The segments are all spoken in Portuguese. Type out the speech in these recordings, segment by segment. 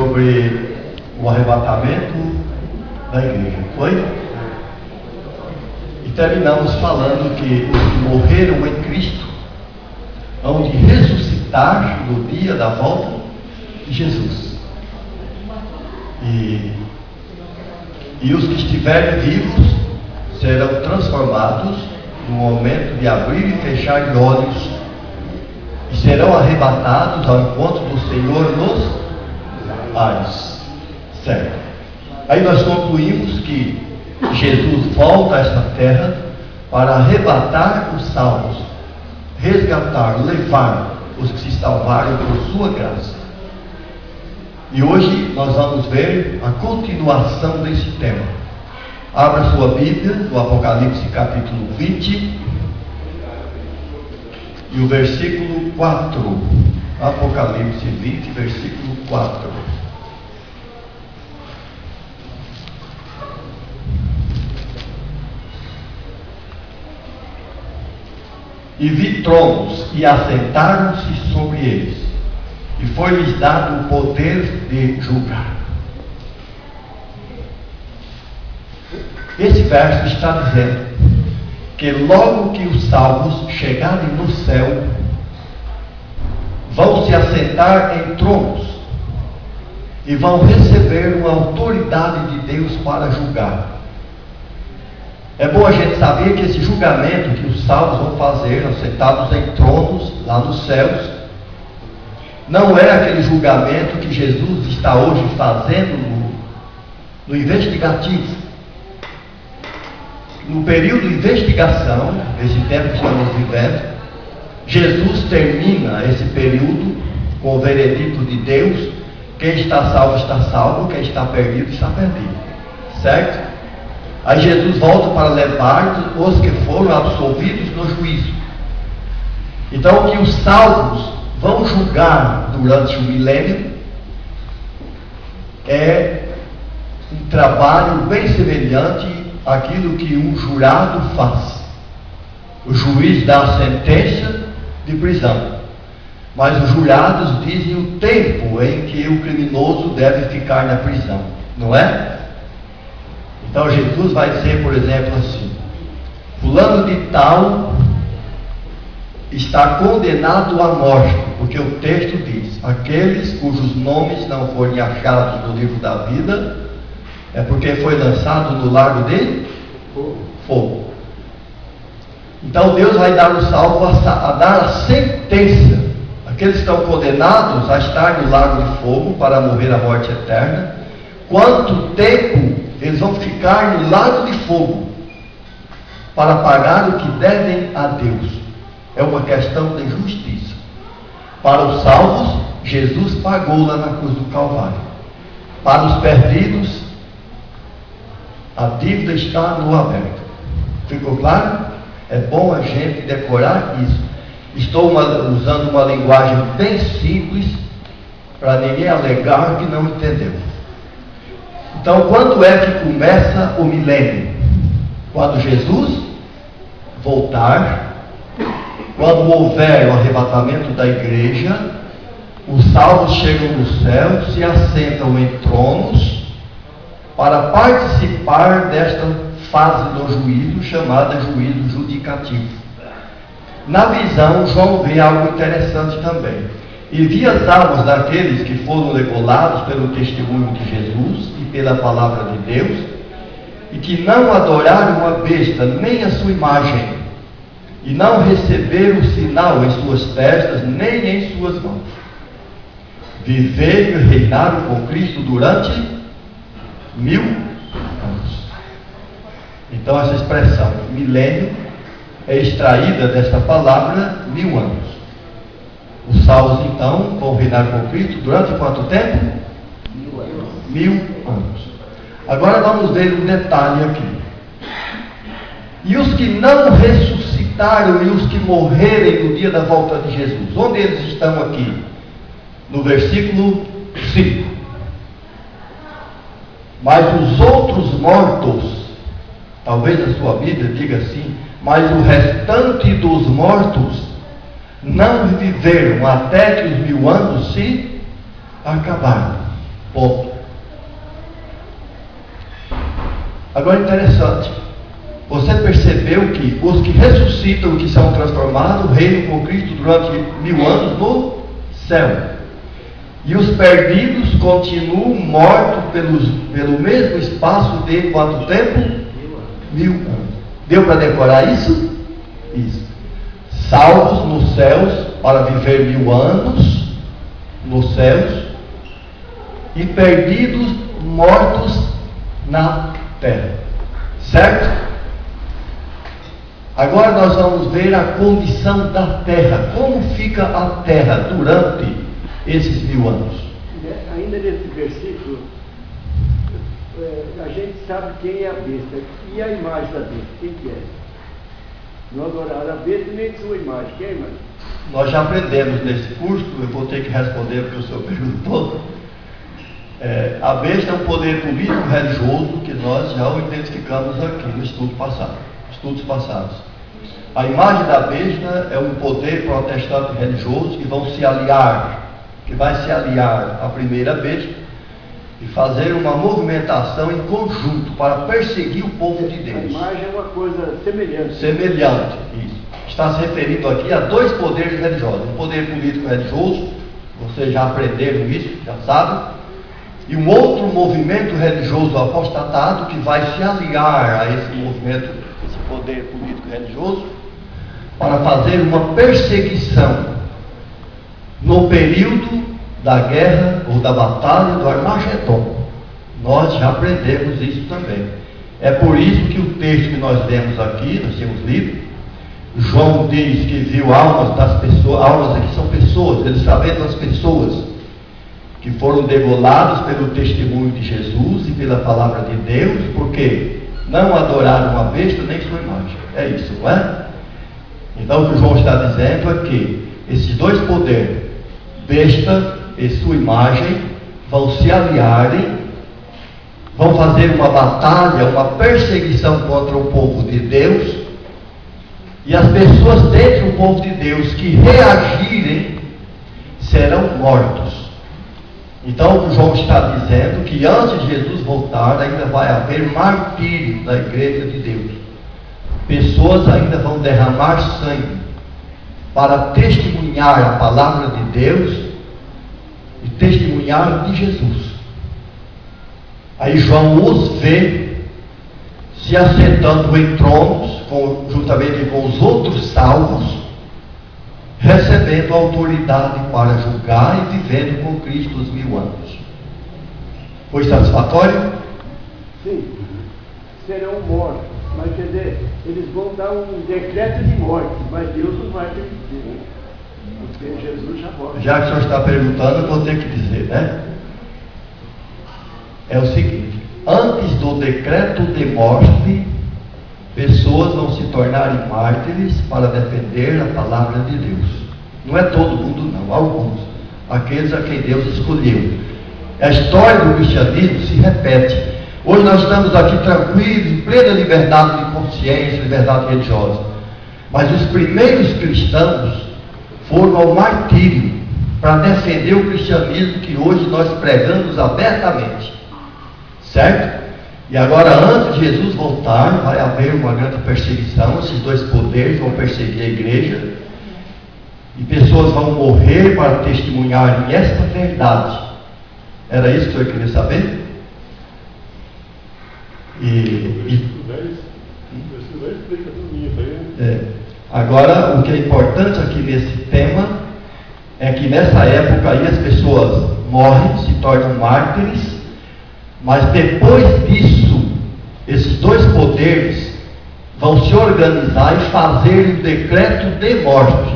sobre o arrebatamento da igreja, foi? E terminamos falando que os que morreram em Cristo hão de ressuscitar no dia da volta de Jesus. E os que estiverem vivos serão transformados no momento de abrir e fechar de olhos, e serão arrebatados ao encontro do Senhor nos ares. Certo? Aí nós concluímos que Jesus volta a esta terra para arrebatar os salvos, resgatar, levar os que se salvaram por sua graça. E hoje nós vamos ver a continuação desse tema. Abra sua Bíblia no Apocalipse capítulo 20 e o versículo 4. Apocalipse 20, versículo 4. E vi tronos, e assentaram-se sobre eles, e foi-lhes dado o poder de julgar. Esse verso está dizendo que logo que os salvos chegarem no céu, vão se assentar em tronos e vão receber uma autoridade de Deus para julgar. É bom a gente saber que esse julgamento que os salvos vão fazer, assentados em tronos lá nos céus, não é aquele julgamento que Jesus está hoje fazendo no investigativo. No período de investigação, nesse tempo que estamos vivendo, Jesus termina esse período com o veredito de Deus: quem está salvo, quem está perdido, está perdido. Certo? Aí Jesus volta para levar os que foram absolvidos no juízo. Então, o que os salvos vão julgar durante o milênio é um trabalho bem semelhante àquilo que um jurado faz. O juiz dá a sentença de prisão, mas os jurados dizem o tempo em que o criminoso deve ficar na prisão, não é? Então Jesus vai dizer, por exemplo, assim: fulano de tal está condenado à morte, porque o texto diz: aqueles cujos nomes não forem achados no livro da vida, é porque foi lançado no lago de fogo. Então Deus vai dar o salvo a dar a sentença. Aqueles que estão condenados a estar no lago de fogo para morrer a morte eterna, quanto tempo eles vão ficar no lago de fogo para pagar o que devem a Deus. É uma questão de justiça. Para os salvos, Jesus pagou lá na cruz do Calvário. Para os perdidos, a dívida está no aberto. Ficou claro? É bom a gente decorar isso. Estou usando uma linguagem bem simples para ninguém alegar que não entendeu. Então, quando é que começa o milênio? Quando Jesus voltar, quando houver o arrebatamento da igreja, os salvos chegam no céu, se assentam em tronos para participar desta fase do juízo, chamada juízo judicativo. Na visão, João vê algo interessante também. E vi as almas daqueles que foram degolados pelo testemunho de Jesus e pela palavra de Deus, e que não adoraram a besta, nem a sua imagem, e não receberam o sinal em suas testas, nem em suas mãos. Viveram e reinaram com Cristo durante 1000 anos. Então essa expressão, milênio, é extraída desta palavra 1000 anos. Os salvos, então, vão reinar com Cristo durante quanto tempo? 1000 anos. Agora vamos ver um detalhe aqui. E os que não ressuscitaram e os que morrerem no dia da volta de Jesus, onde eles estão aqui? No versículo 5. Mas os outros mortos, talvez a sua Bíblia diga assim, mas o restante dos mortos não viveram até que os 1000 anos se acabaram. Ponto. Agora, interessante. Você percebeu que os que ressuscitam, que são transformados, reinam com Cristo durante 1000 anos no céu. E os perdidos continuam mortos pelo mesmo espaço de quanto tempo? 1000 anos. Deu para decorar isso? Isso. Salvos nos céus para viver 1000 anos nos céus e perdidos mortos na terra. Certo? Agora nós vamos ver a condição da terra. Como fica a terra durante esses 1000 anos? Ainda nesse versículo, a gente sabe quem é a besta. E a imagem da besta? Quem que é? Não adoraram a besta nem sua imagem. Quem é a imagem? Nós já aprendemos nesse curso, eu vou ter que responder porque o senhor perguntou. A besta é um poder político religioso que nós já o identificamos aqui no estudos passados. A imagem da besta é um poder protestante religioso que vai se aliar à primeira besta e fazer uma movimentação em conjunto para perseguir o povo de Deus. A imagem é uma coisa semelhante. Semelhante, isso. Está se referindo aqui a 2 poderes religiosos. Um poder político religioso, vocês já aprenderam isso, já sabem. E um outro movimento religioso apostatado que vai se aliar a esse movimento, esse poder político religioso, para fazer uma perseguição no período da guerra ou da batalha do Armagedon. Nós já aprendemos isso também. É por isso que o texto que nós lemos aqui, nós temos lido, João diz que viu almas das pessoas, almas aqui são pessoas, ele está vendo as pessoas que foram degolados pelo testemunho de Jesus e pela palavra de Deus, porque não adoraram a besta nem sua imagem. É isso, não é? Então o que João está dizendo é que esses 2 poderes, besta e sua imagem, vão se aliarem, vão fazer uma batalha, uma perseguição contra o povo de Deus, e as pessoas dentro do povo de Deus que reagirem serão mortos. Então o que João está dizendo que antes de Jesus voltar ainda vai haver martírio da igreja de Deus. Pessoas ainda vão derramar sangue para testemunhar a palavra de Deus e testemunhar de Jesus. Aí João os vê se assentando em tronos, juntamente com os outros salvos, recebendo autoridade para julgar e vivendo com Cristo os 1000 anos. Foi satisfatório? Sim, serão mortos. Mas quer dizer, eles vão dar um decreto de morte, mas Deus não vai permitir, né? Porque Jesus já morre. Já que o senhor está perguntando, eu vou ter que dizer, né? É o seguinte: antes do decreto de morte, pessoas vão se tornarem mártires para defender a palavra de Deus. Não é todo mundo, não, alguns, aqueles a quem Deus escolheu. A história do cristianismo se repete. Hoje nós estamos aqui tranquilos, em plena liberdade de consciência, liberdade religiosa. Mas os primeiros cristãos foram ao martírio para defender o cristianismo que hoje nós pregamos abertamente. Certo? E agora, antes de Jesus voltar, vai haver uma grande perseguição. Esses 2 poderes vão perseguir a igreja. E pessoas vão morrer para testemunharem esta verdade. Era isso que o senhor queria saber? Agora, o que é importante aqui nesse tema é que nessa época aí as pessoas morrem, se tornam mártires, mas depois disso, esses 2 poderes vão se organizar e fazer um decreto de morte.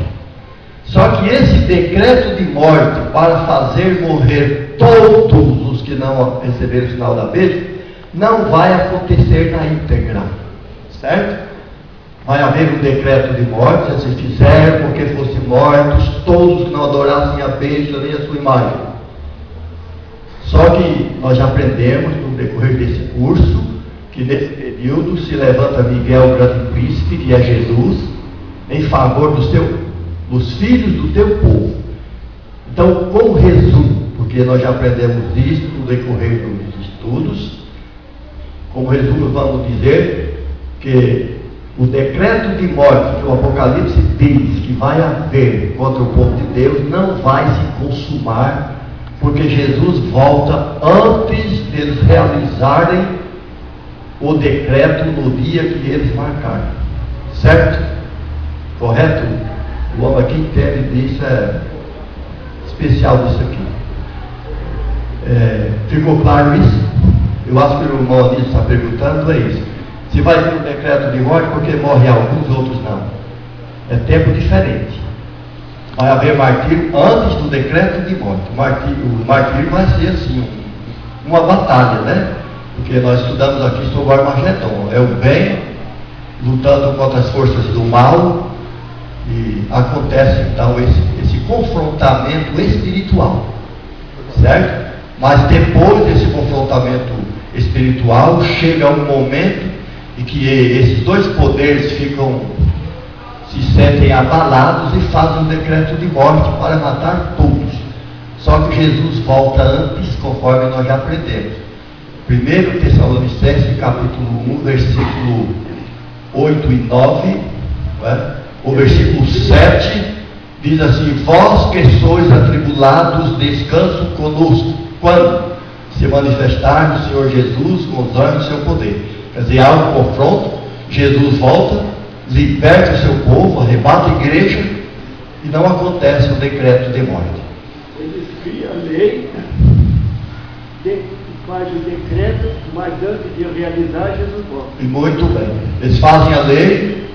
Só que esse decreto de morte, para fazer morrer todos os que não receberam o sinal da besta, não vai acontecer na íntegra, certo? Vai haver um decreto de morte, se fizer porque fossem mortos todos que não adorassem a besta nem a sua imagem. Só que nós já aprendemos no decorrer desse curso que nesse período se levanta Miguel, o grande príncipe, que é Jesus, em favor dos filhos do teu povo. Então, como resumo, porque porque nós já aprendemos isso no decorrer dos estudos. Como resumo, vamos dizer que o decreto de morte que o Apocalipse diz que vai haver contra o povo de Deus não vai se consumar, porque Jesus volta antes deles realizarem o decreto no dia que eles marcarem. Certo? Correto? O homem aqui entende disso, é especial disso aqui. Ficou claro isso? Eu acho que o irmão Anísio está perguntando, é isso. Se vai ter um decreto de morte, porque morre alguns, outros não. É tempo diferente. Vai haver martírio antes do decreto de morte. O martírio vai ser assim, uma batalha, né? Porque nós estudamos aqui sobre o Armagedon. É o bem lutando contra as forças do mal. E acontece então esse confrontamento espiritual. Certo? Mas depois desse confrontamento espiritual, chega um momento em que esses dois poderes se sentem abalados e fazem um decreto de morte para matar todos. Só que Jesus volta antes, conforme nós já aprendemos. 1 Tessalonicenses, capítulo 1, versículo 8 e 9, o versículo 7, diz assim: vós que sois atribulados, descanso conosco, quando se manifestar no Senhor Jesus com os olhos do seu poder. Quer dizer, há um confronto, Jesus volta, liberta o seu povo, arrebata a igreja, e não acontece o decreto de morte. Eles criam a lei, faz o decreto, mas antes de realizar, Jesus volta. E muito bem. Eles fazem a lei,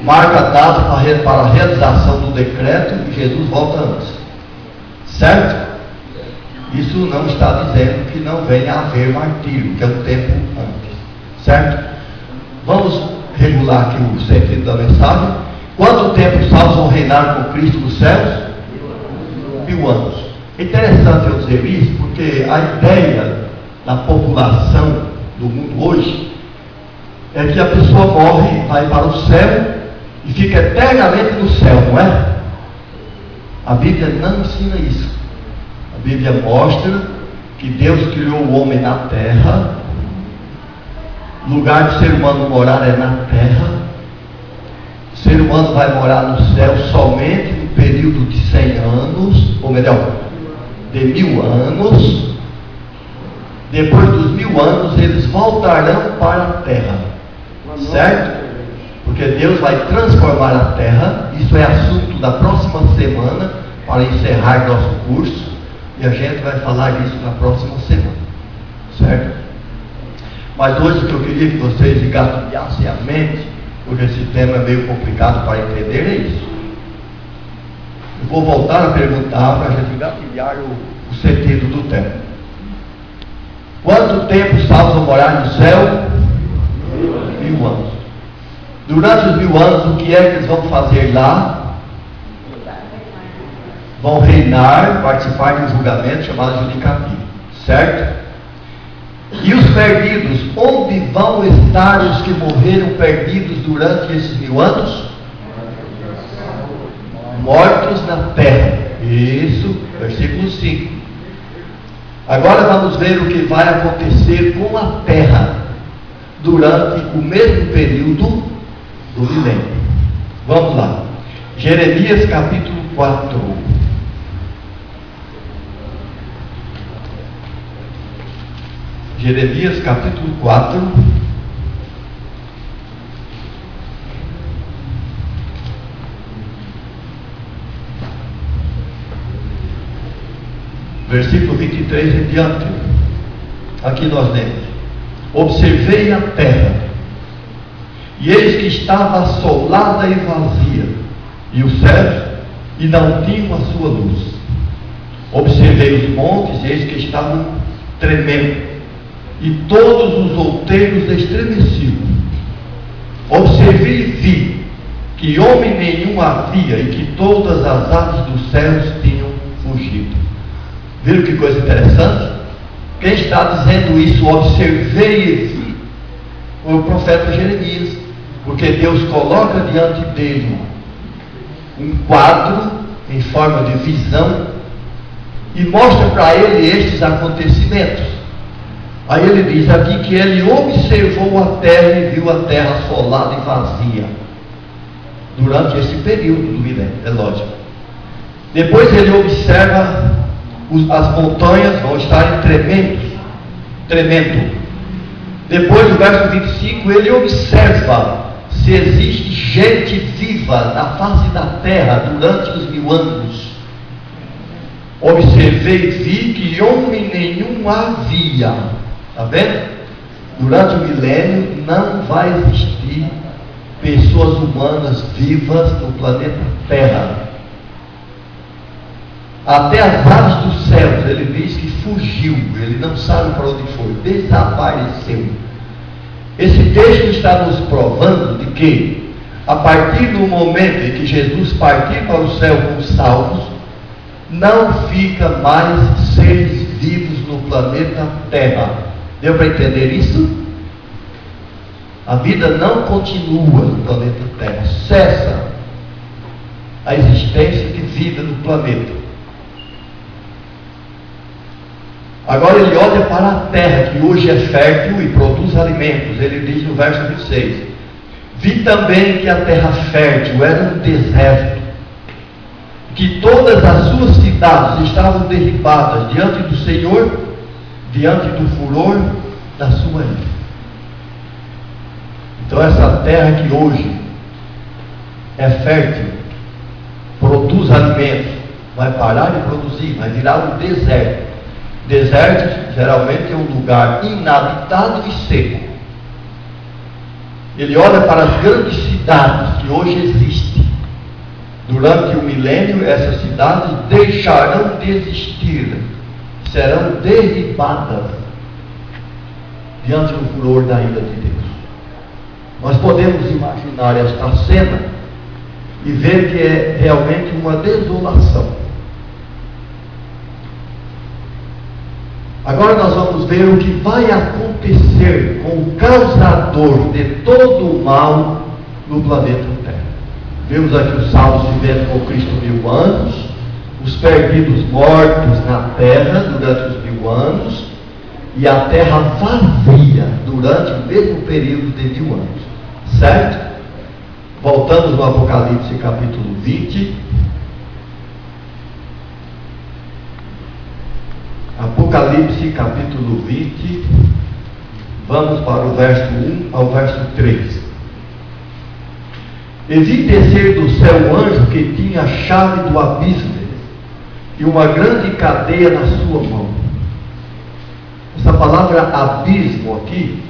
marca a data para a realização do decreto, e Jesus volta antes. Certo? Isso não está dizendo que não venha a haver martírio, que é um tempo antes. Certo? Vamos regular aqui o sentido da mensagem. Quanto tempo os salvos vão reinar com Cristo nos céus? 1000 anos. É interessante eu dizer isso, porque a ideia da população do mundo hoje é que a pessoa morre, vai para o céu e fica eternamente no céu, não é? A Bíblia não ensina isso. A Bíblia mostra que Deus criou o homem na terra. O lugar do ser humano morar é na terra. O ser humano vai morar no céu somente no período de 100 anos, ou melhor, de 1000 anos. Depois dos 1000 anos, eles voltarão para a terra. Certo? Porque Deus vai transformar a terra. Isso é assunto da próxima semana, para encerrar nosso curso. E a gente vai falar disso na próxima semana. Certo? Mas hoje o que eu queria que vocês engatilhassem a mente, porque esse tema é meio complicado para entender, é isso. Eu vou voltar a perguntar para a gente engatilhar o sentido do tema. Quanto tempo os salvos vão morar no céu? 1000 anos. Durante os 1000 anos, o que é que eles vão fazer lá? Vão reinar, participar de um julgamento chamado judicativo. Certo? E os perdidos, onde vão estar os que morreram perdidos durante esses 1000 anos? Mortos na terra. Isso, versículo 5. Agora vamos ver o que vai acontecer com a terra durante o mesmo período do milênio. Vamos lá. Jeremias capítulo 4. Jeremias capítulo 4. Versículo 23 em diante. Aqui nós lemos: observei a terra, e eis que estava assolada e vazia, e os céus, e não tinham a sua luz. Observei os montes, e eis que estavam tremendo, e todos os outeiros estremecidos. Observei e vi que homem nenhum havia, e que todas as aves dos céus tinham fugido. Viram que coisa interessante? Quem está dizendo isso, observei e vi, foi o profeta Jeremias, porque Deus coloca diante dele um quadro em forma de visão, e mostra para ele estes acontecimentos. Aí ele diz aqui que ele observou a terra e viu a terra assolada e vazia, durante esse período do milênio, é lógico. Depois ele observa as montanhas vão estar tremendo. Depois, no verso 25, ele observa se existe gente viva na face da terra durante os 1000 anos. Observei e vi que homem nenhum havia. Está vendo? Durante o milênio não vai existir pessoas humanas vivas no planeta Terra. Até as aves dos céus, ele diz que fugiu, ele não sabe para onde foi, desapareceu. Esse texto está nos provando de que, a partir do momento em que Jesus partir para o céu com os salvos, não fica mais seres vivos no planeta Terra. Deu para entender isso? A vida não continua no planeta Terra, cessa a existência de vida no planeta. Agora ele olha para a terra, que hoje é fértil e produz alimentos. Ele diz no verso 26: vi também que a terra fértil era um deserto, que todas as suas cidades estavam derribadas diante do Senhor, diante do furor da sua ira. Então essa terra que hoje é fértil, produz alimentos, vai parar de produzir, vai virar um deserto. Deserto geralmente é um lugar inabitado e seco. Ele olha para as grandes cidades que hoje existem. Durante o milênio, essas cidades deixarão de existir, serão derribadas diante do furor da ira de Deus. Nós podemos imaginar esta cena e ver que é realmente uma desolação. Agora nós vamos ver o que vai acontecer com o causador de todo o mal no planeta Terra. Vemos aqui os salvos vivendo com Cristo 1000 anos, os perdidos mortos na terra durante os 1000 anos, e a terra vazia durante o mesmo período de 1000 anos. Certo? Voltamos no Apocalipse capítulo 20. Apocalipse capítulo 20, vamos para o verso 1 ao verso 3. E vi descer do céu um anjo que tinha a chave do abismo e uma grande cadeia na sua mão. Essa palavra abismo aqui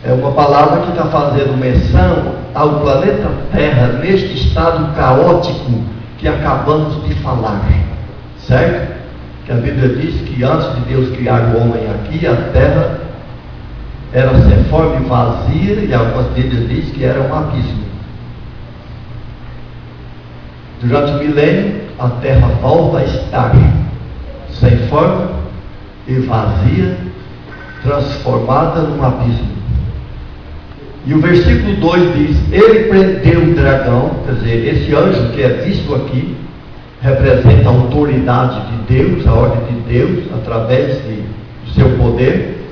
é uma palavra que está fazendo menção ao planeta Terra neste estado caótico que acabamos de falar, certo? Que a Bíblia diz que antes de Deus criar o homem aqui, a terra era sem forma e vazia, e algumas Bíblias dizem que era um abismo. Durante o milênio, a terra volta a estar sem forma e vazia, transformada num abismo. E o versículo 2 diz: ele prendeu o dragão, quer dizer, esse anjo que é visto aqui, representa a autoridade de Deus, a ordem de Deus, através do seu poder,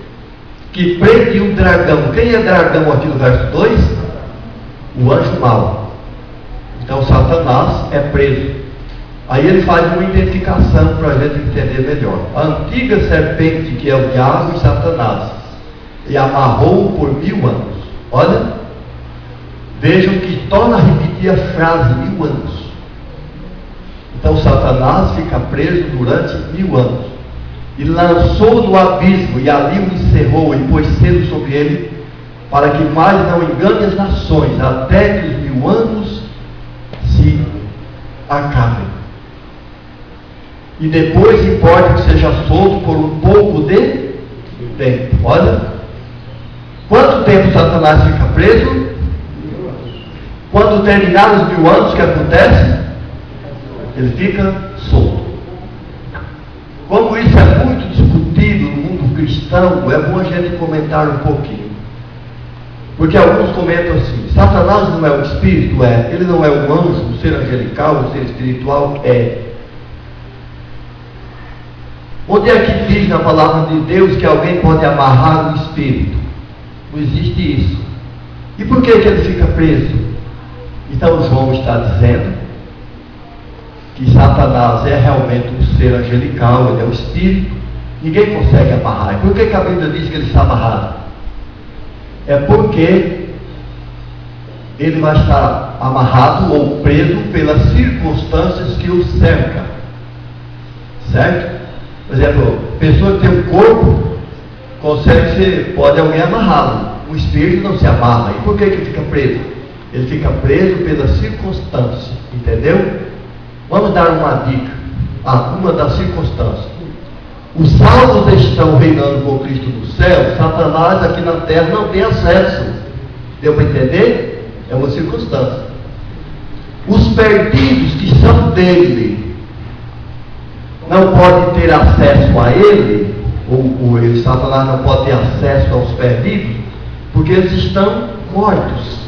que prende o dragão. Quem é dragão aqui no verso 2? O anjo mau. Então Satanás é preso. Aí ele faz uma identificação para a gente entender melhor. A antiga serpente, que é o diabo e Satanás, e amarrou-o por 1000 anos. Olha, vejam que torna a repetir a frase 1000 anos. Então Satanás fica preso durante 1000 anos, e lançou no abismo, e ali o encerrou, e pôs selo sobre ele, para que mais não engane as nações, até que os 1000 anos se acabem. E depois importa que seja solto por um pouco de tempo. Olha, quanto tempo Satanás fica preso? Quando terminar os 1000 anos, o que acontece? Ele fica solto. Como isso é muito discutido no mundo cristão, é bom a gente comentar um pouquinho. Porque alguns comentam assim: Satanás não é um espírito? É. Ele não é um anjo, um ser angelical, um ser espiritual? É. Onde é que diz na palavra de Deus que alguém pode amarrar o espírito? Não existe isso. E por que ele fica preso? Então João está dizendo que Satanás é realmente um ser angelical, ele é o espírito, ninguém consegue amarrar. E por que a Bíblia diz que ele está amarrado? É porque ele vai estar amarrado ou preso pelas circunstâncias que o cercam. Certo? Por exemplo, a pessoa que tem um corpo, pode alguém amarrá-lo. O espírito não se amarra. E por que ele fica preso? Ele fica preso pelas circunstâncias. Entendeu? Vamos dar uma dica. Uma das circunstâncias. Os salvos estão reinando com Cristo no céu. Satanás aqui na terra não tem acesso. Deu para entender? É uma circunstância. Os perdidos que são dele não podem ter acesso a ele, ou Satanás não pode ter acesso aos perdidos, porque eles estão mortos.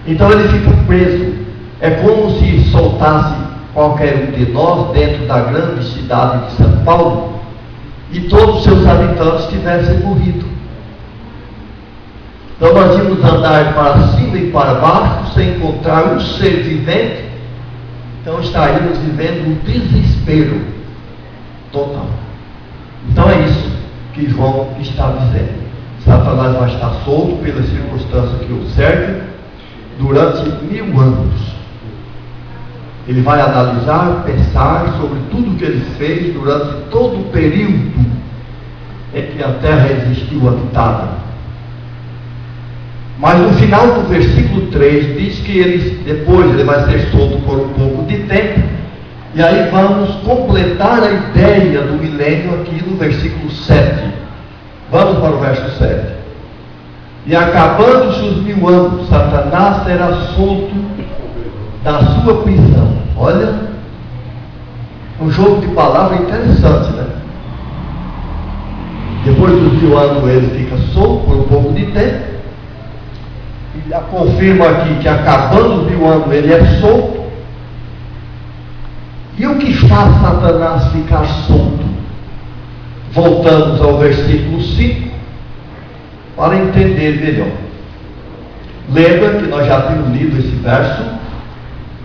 Então ele fica preso. É como se soltasse qualquer um de nós dentro da grande cidade de São Paulo e todos os seus habitantes tivessem morrido. Então nós íamos andar para cima e para baixo sem encontrar um ser vivente. Então estaríamos vivendo um desespero total. Então é isso que João está dizendo. Satanás vai estar solto pelas circunstâncias que o cercam durante 1000 anos. Ele vai analisar, pensar sobre tudo que ele fez durante todo o período em que a terra existiu habitada. Mas no final do versículo 3 diz que depois ele vai ser solto por um pouco de tempo. E aí vamos completar a ideia do milênio aqui no versículo 7. Vamos para o verso 7. E acabando-se os 1000 anos, Satanás será solto da sua prisão. Olha, um jogo de palavras interessante, né? Depois dos 1000 anos ele fica solto por um pouco de tempo. E confirma aqui que acabando os 1000 anos ele é solto. E o que faz Satanás ficar solto? Voltamos ao versículo 5 para entender melhor. Lembra que nós já temos lido esse verso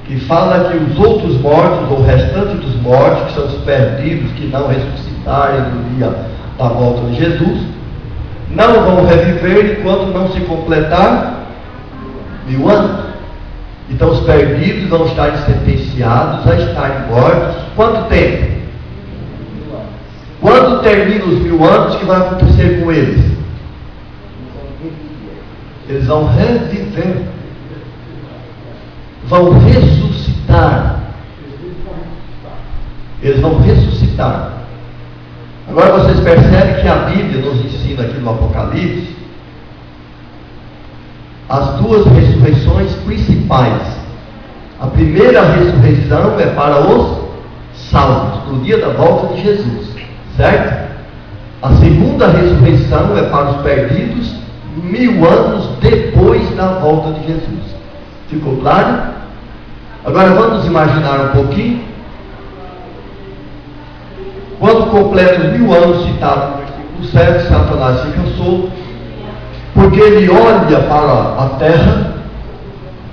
que fala que os outros mortos, ou o restante dos mortos, que são os perdidos, que não ressuscitarem no dia da volta de Jesus, não vão reviver enquanto não se completar 1000 anos. Então os perdidos vão estar sentenciados a estarem mortos. Quanto tempo? Quando terminam os 1000 anos, o que vai acontecer com eles? Eles vão reviver. Vão ressuscitar. Eles vão ressuscitar. Agora vocês percebem que a Bíblia nos ensina aqui no Apocalipse as duas ressurreições principais. A primeira ressurreição é para os salvos, no dia da volta de Jesus, certo? A segunda ressurreição é para os perdidos 1000 anos depois da volta de Jesus. Ficou claro? Agora vamos imaginar um pouquinho. Quando completa os 1000 anos citados no versículo 7, Satanás fica solto, porque ele olha para a terra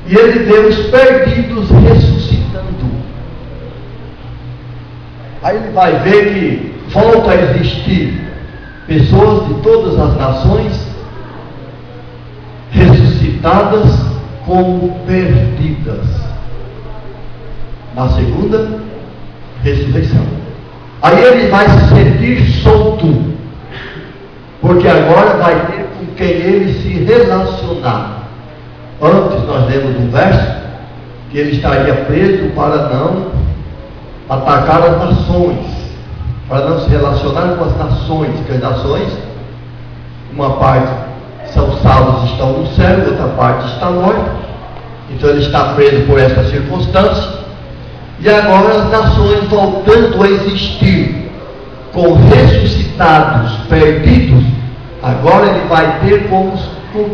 e ele vê os perdidos ressuscitando. Aí ele vai ver que volta a existir pessoas de todas as nações ressuscitadas como perdidas na segunda ressurreição. Aí ele vai se sentir solto, porque agora vai ter com quem ele se relacionar. Antes nós lemos um verso que ele estaria preso para não atacar as nações, para não se relacionar com as nações, porque as nações, uma parte são salvos, estão no céu, outra parte está morta. Então ele está preso por essa circunstância. E agora as nações voltando a existir com ressuscitados, perdidos, agora ele vai ter com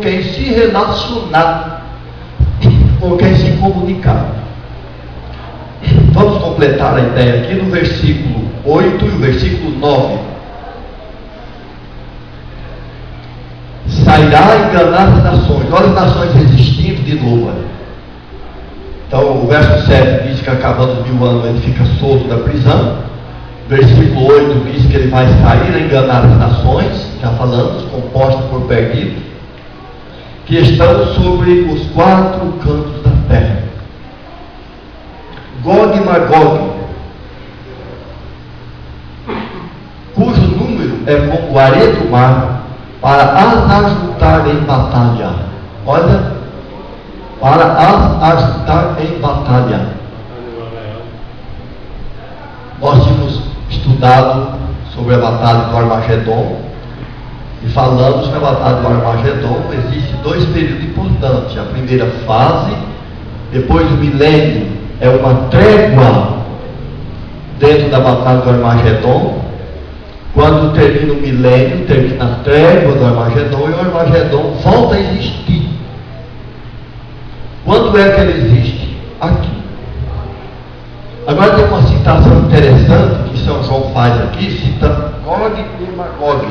quem se relacionar, com quem se comunicar. Vamos completar a ideia aqui no versículo 8 e o versículo 9. Sairá enganar as nações. Olha as nações resistindo de novo. Olha. Então o verso 7 diz que acabando 1000 anos ele fica solto da prisão. Versículo 8 diz que ele vai sair a enganar as nações, já falamos, composta por perdidos, que estão sobre os 4 cantos da terra. Gog e Magog, cujo número é como a areia do mar, para as ajuntar em batalha. Olha, para as ajuntar em batalha. Nós tínhamos estudado sobre a batalha do Armagedon e falamos que a batalha do Armagedon existe 2 períodos importantes. A primeira fase, depois do milênio, é uma trégua dentro da batalha do Armagedon. Quando termina o milênio, termina a trégua do Armagedon e o Armagedon volta a existir. Quando é que ele existe? Aqui. Agora tem uma citação interessante que São João faz aqui, citando Gog e Magog.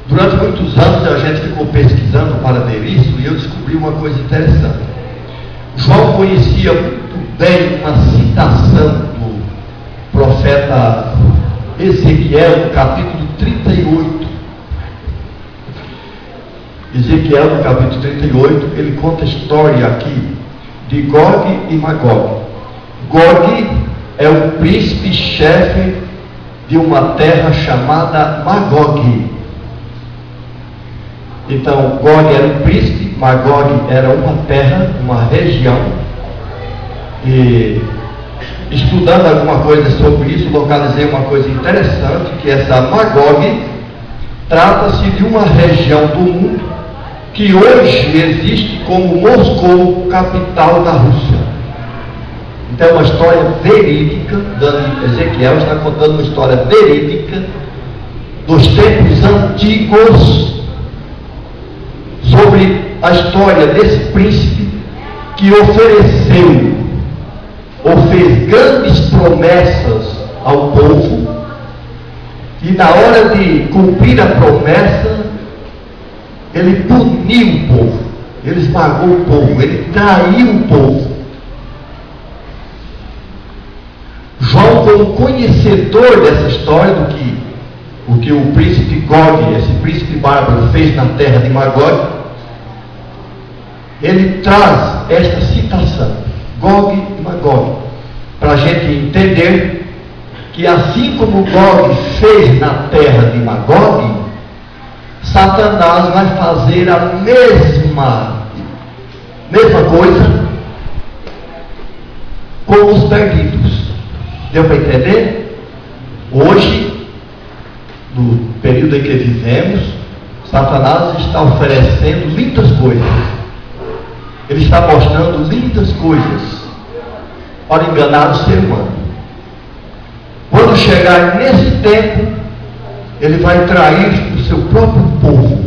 Durante muitos anos a gente ficou pesquisando o paradeiriço e eu descobri uma coisa interessante. João conhecia muito bem uma citação do profeta Ezequiel, no capítulo 38. Ezequiel, no capítulo 38, ele conta a história aqui de Gog e Magog. Gog é o príncipe-chefe de uma terra chamada Magog. Então, Gog era um príncipe, Magog era uma terra, uma região. E estudando alguma coisa sobre isso, localizei uma coisa interessante, que essa Magog trata-se de uma região do mundo que hoje existe como Moscou, capital da Rússia. Então é uma história verídica, Ezequiel está contando uma história verídica dos tempos antigos, sobre a história desse príncipe que ofereceu ou fez grandes promessas ao povo, e na hora de cumprir a promessa, ele puniu o povo, ele esmagou o povo, ele traiu o povo. João, como conhecedor dessa história, o que o príncipe Gog, esse príncipe bárbaro, fez na terra de Magog, ele traz esta citação, Gog e Magog, para a gente entender que assim como Gog fez na terra de Magog, Satanás vai fazer a mesma coisa com os perdidos. Deu para entender? Hoje, no período em que vivemos, Satanás está oferecendo lindas coisas. Ele está mostrando lindas coisas para enganar o ser humano. Quando chegar nesse tempo, ele vai trair o seu próprio povo.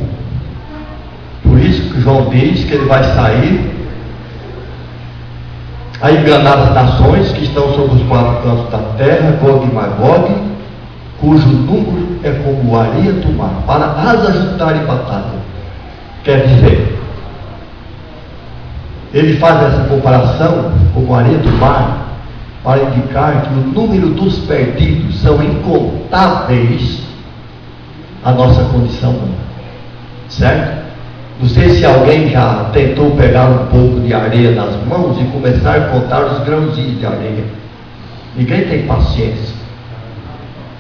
Por isso que João diz que ele vai sair a enganar as nações que estão sobre os 4 cantos da terra, Gog e Magog, cujo número é como a areia do mar, para as ajuntar em batalha. Quer dizer, ele faz essa comparação como a areia do mar, para indicar que o número dos perdidos são incontáveis à nossa condição humana. Certo? Não sei se alguém já tentou pegar um pouco de areia nas mãos e começar a contar os grãozinhos de areia. Ninguém tem paciência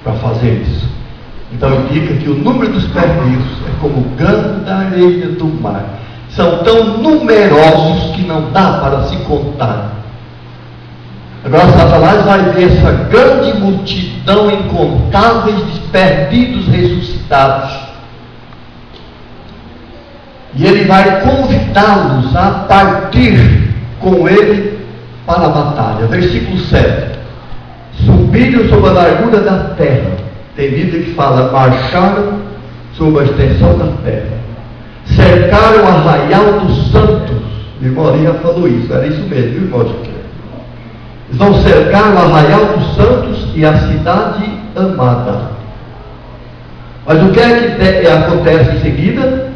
para fazer isso. Então indica que o número dos perdidos é como o grão da areia do mar. São tão numerosos que não dá para se contar. Agora Satanás vai ver essa grande multidão incontáveis de perdidos ressuscitados. E ele vai convidá-los a partir com ele para a batalha. Versículo 7. Subiram sobre a largura da terra. Tem Bíblia que fala, marcharam sobre a extensão da terra. Cercaram o arraial dos santos. O irmão ali já falou isso, era isso mesmo, viu, irmão? Eles vão cercar o arraial dos santos e a cidade amada. Mas o que é que acontece em seguida?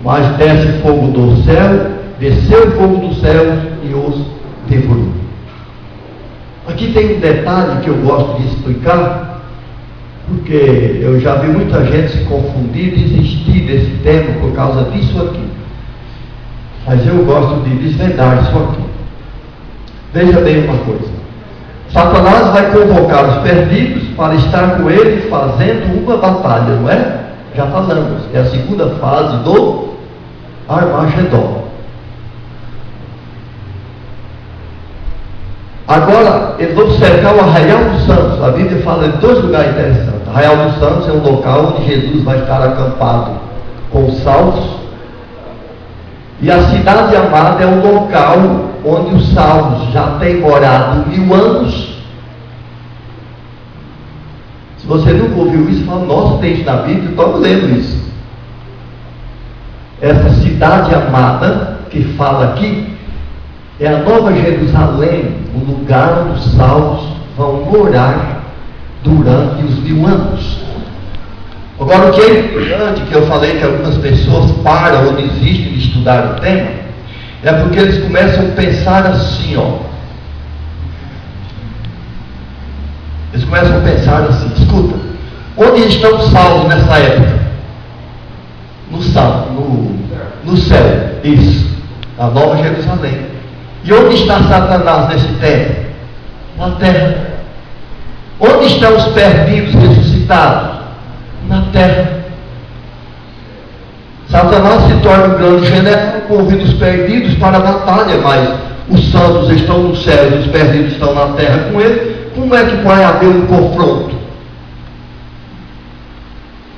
Mas desce fogo do céu, desceu fogo do céu e os devorou. Aqui tem um detalhe que eu gosto de explicar, porque eu já vi muita gente se confundir, desistir desse tema por causa disso aqui. Mas eu gosto de desvendar isso aqui. Veja bem uma coisa. Satanás vai convocar os perdidos para estar com ele fazendo uma batalha, não é? Já falamos, é a segunda fase do Armagedon. Agora, eles vão cercar o Arraial dos Santos. A Bíblia fala de dois lugares interessantes. O Arraial dos Santos é um local onde Jesus vai estar acampado com os salvos. E a cidade amada é um local onde os salvos já têm morado 1000 anos. Se você nunca ouviu isso, fala, nossa, tem isso na Bíblia, estou lendo isso. Essa cidade amada que fala aqui é a Nova Jerusalém, o lugar onde os salvos vão morar durante os 1000 anos. Agora, o que é importante, que eu falei que algumas pessoas param ou desistem de estudar o tema, é porque eles começam a pensar assim, ó. Eles começam a pensar assim, escuta, onde estão os salvos nessa época? No céu, isso, a Nova Jerusalém. E onde está Satanás nesse tempo? Na terra. Onde estão os perdidos ressuscitados? Na terra. Satanás se torna um grande general, convida os perdidos para a batalha, mas os santos estão no céu e os perdidos estão na terra com ele. Como é que vai haver um confronto?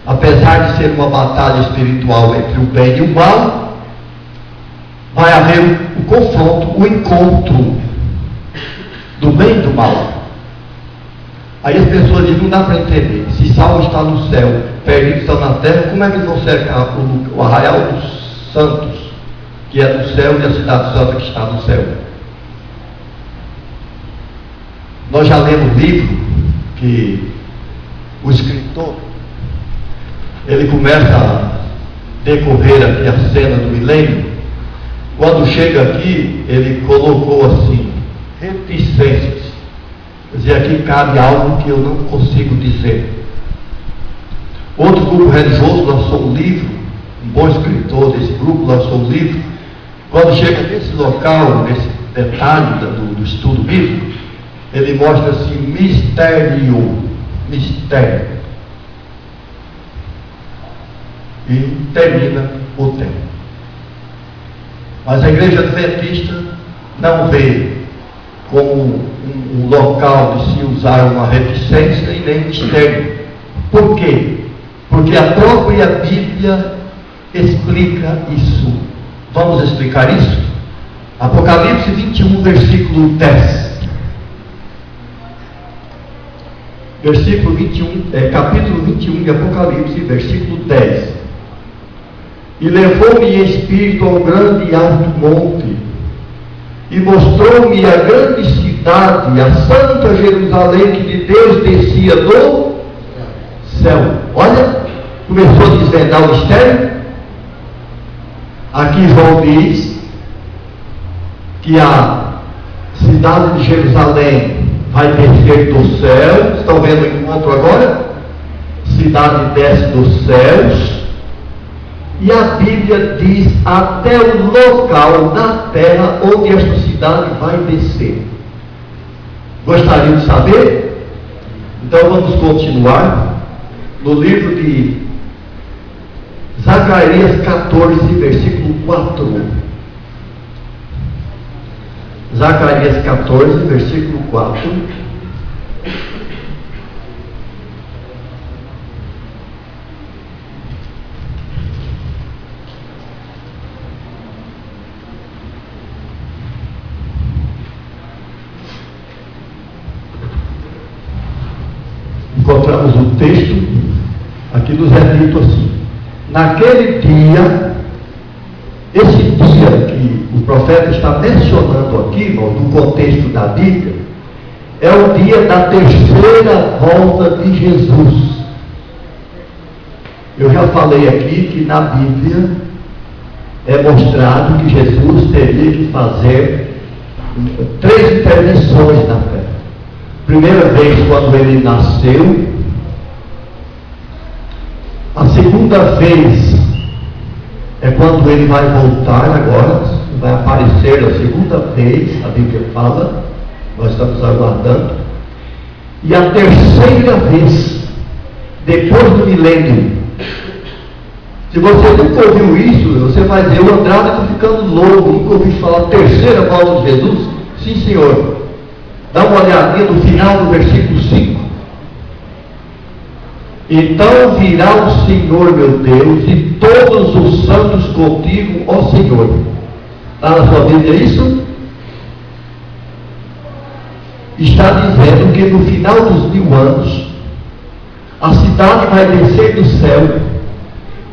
Apesar de ser uma batalha espiritual entre o bem e o mal, vai haver o confronto, o encontro do bem e do mal. Aí as pessoas dizem, não dá para entender. Se salvo está no céu, perdidos estão na terra, como é que eles vão cercar o arraial dos santos, que é do céu, e a cidade santa que está no céu? Nós já lemos um livro que o escritor, ele começa a decorrer aqui a cena do milênio. Quando chega aqui, ele colocou assim, reticências. Quer dizer, aqui cabe algo que eu não consigo dizer. Outro grupo religioso lançou um livro, um bom escritor desse grupo lançou um livro. Quando chega nesse local, nesse detalhe do estudo bíblico, ele mostra assim, mistério. E termina o tempo. Mas a igreja adventista não vê como um local de se usar uma reticência e nem mistério. Por quê? Porque a própria Bíblia explica isso. Vamos explicar isso? Apocalipse 21, versículo 10. Versículo 21, capítulo 21 de Apocalipse, versículo 10. E levou-me em espírito a um grande e alto monte, e mostrou-me a grande cidade, a santa Jerusalém, que de Deus descia do céu. Olha, começou a desvendar o mistério. Aqui João diz que a cidade de Jerusalém vai descer do céu. Estão vendo o encontro agora? Cidade desce dos céus. E a Bíblia diz até o local da terra onde esta cidade vai descer. Gostariam de saber? Então vamos continuar no livro de Zacarias 14, versículo 4. Zacarias 14, versículo 4. Encontramos o texto, aqui nos é dito assim: naquele dia, esse dia que o profeta está mencionando aqui, irmão, no contexto da Bíblia, é o dia da terceira volta de Jesus. Eu já falei aqui que na Bíblia é mostrado que Jesus teria que fazer 3 intervenções na terra. Primeira vez quando ele nasceu, a segunda vez é quando ele vai voltar agora, vai aparecer a segunda vez, a Bíblia fala, nós estamos aguardando, e a terceira vez, depois do milênio. Se você nunca ouviu isso, você vai dizer, o Andrade está ficando louco, nunca ouviu falar terceira volta de Jesus? Sim, senhor. Dá uma olhadinha no final do versículo 5. Então virá o Senhor meu Deus e todos os santos contigo, ó Senhor. Está na sua Bíblia isso? Está dizendo que no final dos 1000 anos, a cidade vai descer do céu,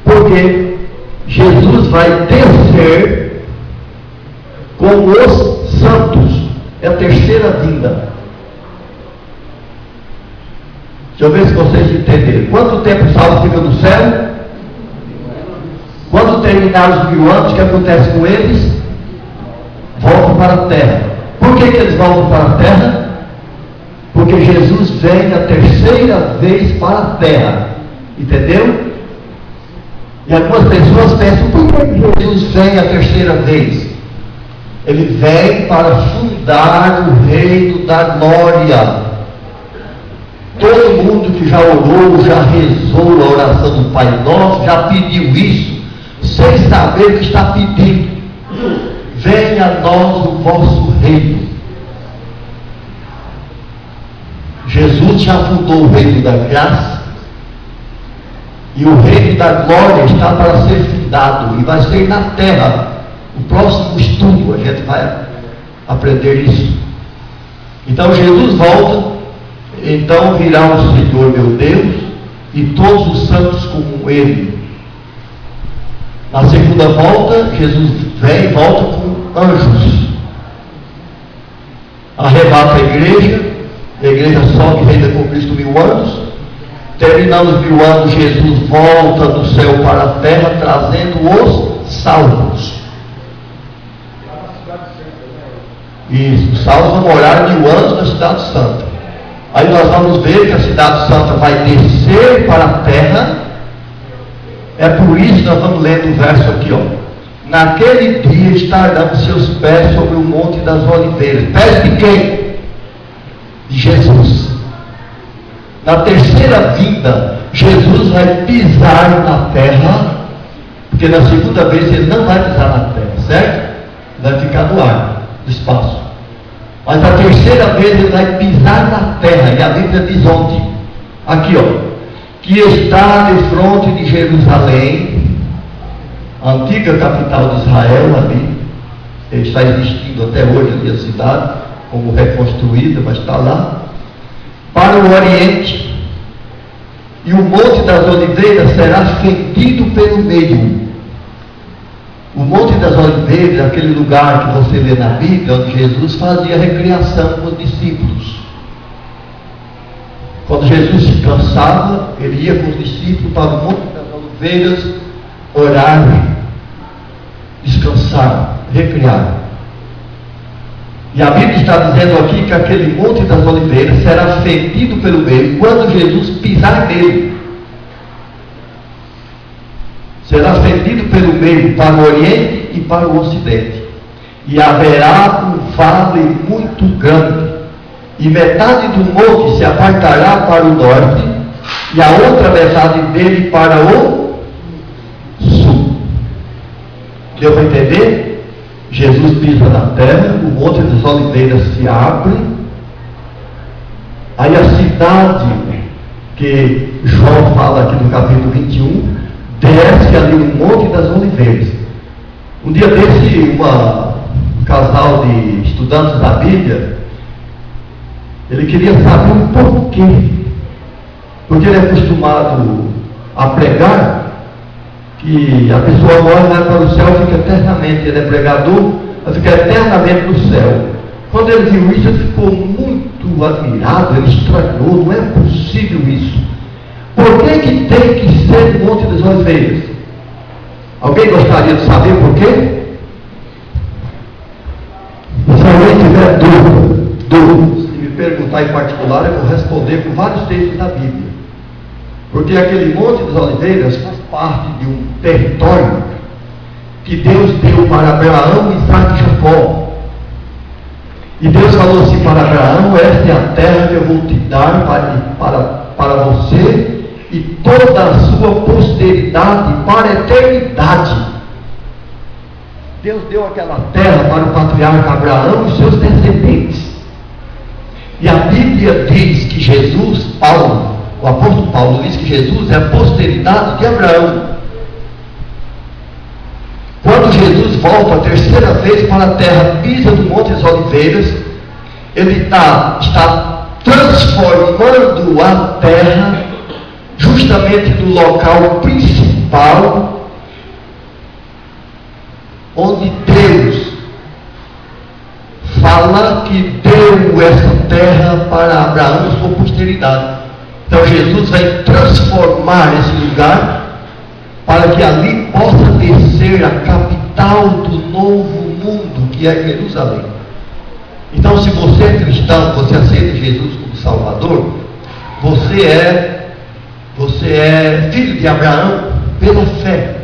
porque Jesus vai descer com os santos. É a terceira vinda. Deixa eu ver se vocês entenderam. Quanto tempo o salvo fica no céu? Quando terminar os 1000 anos, o que acontece com eles? Voltam para a terra. Por que eles voltam para a terra? Porque Jesus vem a terceira vez para a terra. Entendeu? E algumas pessoas pensam, por que Jesus vem a terceira vez? Ele vem para fundar o reino da glória. Todo mundo que já orou, já rezou a oração do Pai Nosso, já pediu isso, sem saber o que está pedindo. Venha a nós o vosso reino. Jesus já fundou o reino da graça, e o reino da glória está para ser fundado, e vai ser na terra. O próximo estudo a gente vai aprender isso. Então Jesus volta, então virá o Senhor meu Deus e todos os santos com ele. Na segunda volta, Jesus vem e volta com anjos. Arrebata a igreja sobe e reina com Cristo 1000 anos. Terminando os 1000 anos, Jesus volta do céu para a terra, trazendo os salvos. Isso, os salvos vão morar 1000 anos na cidade santa. Aí nós vamos ver que a cidade santa vai descer para a terra. É por isso que nós vamos ler o verso aqui, ó. Naquele dia estarão seus pés sobre o monte das oliveiras. Pés de quem? De Jesus. Na terceira vinda, Jesus vai pisar na terra, porque na segunda vez ele não vai pisar na terra, certo? Vai ficar no ar, no espaço. Mas na terceira vez ele vai pisar na terra, e a Bíblia diz onde? Aqui, ó. Que está de frente de Jerusalém, a antiga capital de Israel, ali. Está existindo até hoje ali a cidade, como reconstruída, mas está lá. Para o Oriente, e o Monte das Oliveiras será fendido pelo meio. O Monte das Oliveiras é aquele lugar que você lê na Bíblia, onde Jesus fazia recreação com os discípulos. Quando Jesus se cansava, ele ia com os discípulos para o Monte das Oliveiras orar, descansar, recriar. E a Bíblia está dizendo aqui que aquele Monte das Oliveiras será fendido pelo meio quando Jesus pisar nele. Será fendido pelo meio para o Oriente e para o Ocidente. E haverá um vale muito grande. E metade do monte se apartará para o norte, e a outra metade dele para o sul. Deu para entender? Jesus pisa na terra, o Monte das Oliveiras se abre, aí a cidade que João fala aqui no capítulo 21, desce ali no Monte das Oliveiras. Um dia desse, um casal de estudantes da Bíblia, ele queria saber um porquê, porque ele é acostumado a pregar que a pessoa morre, vai para o céu, fica eternamente. Ele é pregador, vai ficar eternamente no céu. Quando ele viu isso, ele ficou muito admirado, ele estranhou, não é possível isso. Por que tem que ser o Monte das Oliveiras? Alguém gostaria de saber por quê? Se alguém tiver dúvida, se me perguntar em particular, eu vou responder com vários textos da Bíblia. Porque aquele Monte das Oliveiras faz parte de um território que Deus deu para Abraão, Isaque e Jacó. E Deus falou assim para Abraão: esta é a terra que eu vou te dar para você e toda a sua posteridade para a eternidade. Deus deu aquela terra para o patriarca Abraão e seus descendentes. E a Bíblia diz que Jesus, o apóstolo Paulo diz que Jesus é a posteridade de Abraão. Quando Jesus volta a terceira vez para a terra, pisa do Monte das Oliveiras, ele está transformando a terra justamente no local principal onde Deus fala que deu essa terra para Abraão e sua posteridade. Então Jesus vai transformar esse lugar para que ali possa descer a capital do novo mundo, que é Jerusalém. Então, se você é cristão, você aceita Jesus como Salvador, você é filho de Abraão pela fé,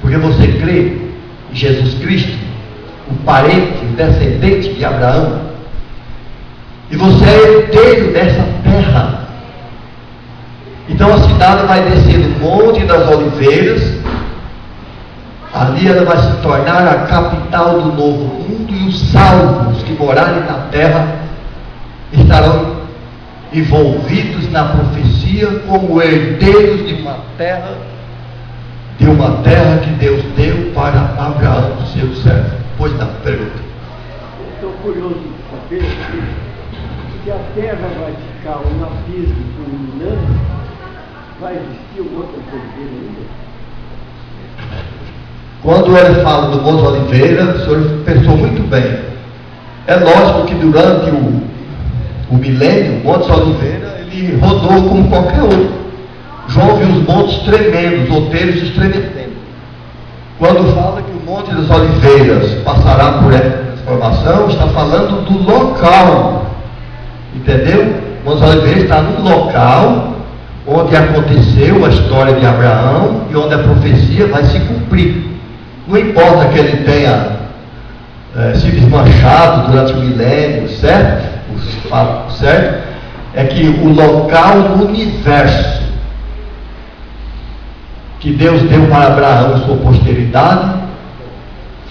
porque você crê em Jesus Cristo, o parente, o descendente de Abraão, e você é herdeiro dessa terra. Então a cidade vai descer do Monte das Oliveiras, ali ela vai se tornar a capital do novo mundo, e os salvos que morarem na terra estarão envolvidos na profecia como herdeiros de uma terra que Deus deu para Abraão, seu servo. Pois não, pergunta. Estou curioso de saber se a terra vai ficar um abismo fulminante, vai existir alguma outra coisa ainda? Quando ele fala do Monte Oliveira, o senhor pensou muito bem. É lógico que durante o milênio, o Monte Oliveira, ele rodou como qualquer outro. João viu os montes tremendos, outeiros estremecendo. Quando fala que o Monte das Oliveiras passará por essa transformação, está falando do local. Entendeu? O Monte Oliveira está no local onde aconteceu a história de Abraão e onde a profecia vai se cumprir. Não importa que ele tenha se desmanchado durante o milênio, certo? Certo? É que o local no universo que Deus deu para Abraão e sua posteridade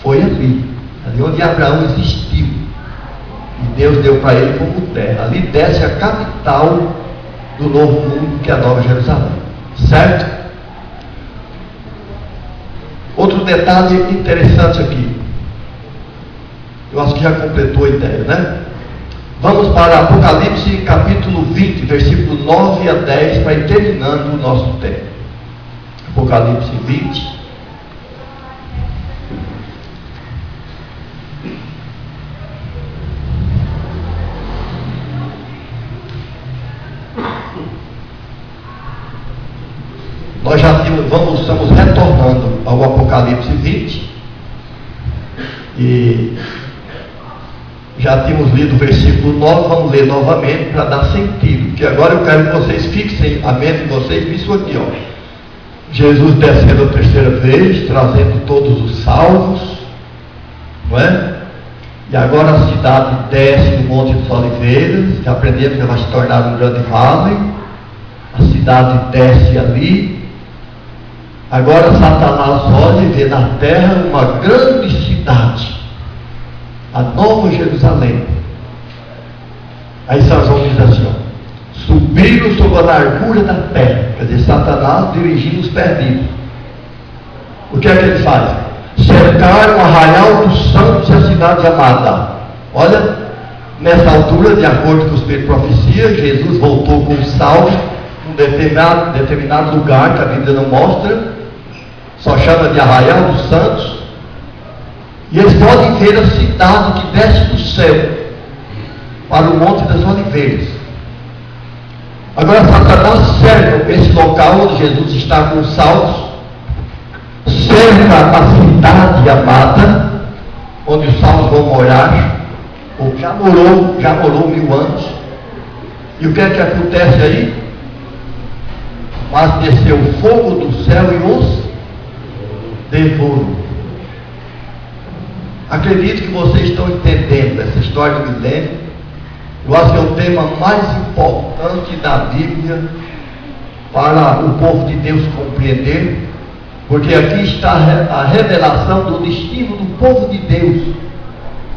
foi ali onde Abraão existiu, e Deus deu para ele como terra. Ali desce a capital do novo mundo, que é a Nova Jerusalém, certo? Outro detalhe interessante aqui, eu acho que já completou a ideia, né? Vamos para Apocalipse capítulo 20, versículo 9 a 10, para ir terminando o nosso tempo. Apocalipse 20. Nós já estamos retornando ao Apocalipse 20 e já tínhamos lido o versículo 9, vamos ler novamente para dar sentido, porque agora eu quero que vocês fixem a mente de vocês nisso aqui, ó. Jesus descendo a terceira vez, trazendo todos os salvos, não é? E agora a cidade desce do Monte das Oliveiras, já aprendemos que vai se tornar um grande vale, a cidade desce ali. Agora Satanás olha e vê na terra uma grande cidade, a Nova Jerusalém. Aí Sansão diz assim, ó: subiram sobre a largura da terra. Quer dizer, Satanás dirigindo os perdidos. O que é que ele faz? Cercaram o arraial dos santos e a cidade amada. Olha, nessa altura, de acordo com as profecias, Jesus voltou com os salvos num determinado lugar que a Bíblia não mostra, só chama de arraial dos santos. E eles podem ver a cidade que desce do céu para o Monte das Oliveiras. Agora Satanás cerca esse local onde Jesus está com os salvos, cerca a cidade amada, onde os salvos vão morar, ou já morou 1000 anos. E o que é que acontece aí? Mas desceu o fogo do céu e os devorou. Acredito que vocês estão entendendo essa história do milênio. Eu acho que é o tema mais importante da Bíblia para o povo de Deus compreender, porque aqui está a revelação do destino do povo de Deus,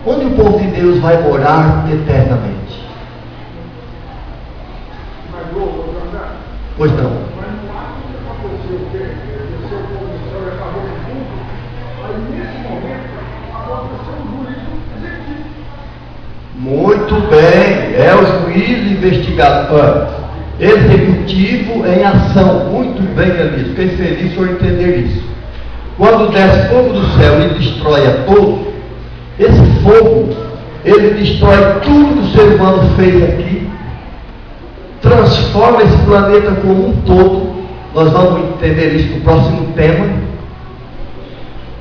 onde o povo de Deus vai morar eternamente. Pois não. Muito bem, é o juiz investigador, executivo em ação. Muito bem, Elias, fiquei feliz por entender isso. Quando desce fogo do céu e destrói a todos, esse fogo, ele destrói tudo que o ser humano fez aqui, transforma esse planeta como um todo. Nós vamos entender isso no próximo tema.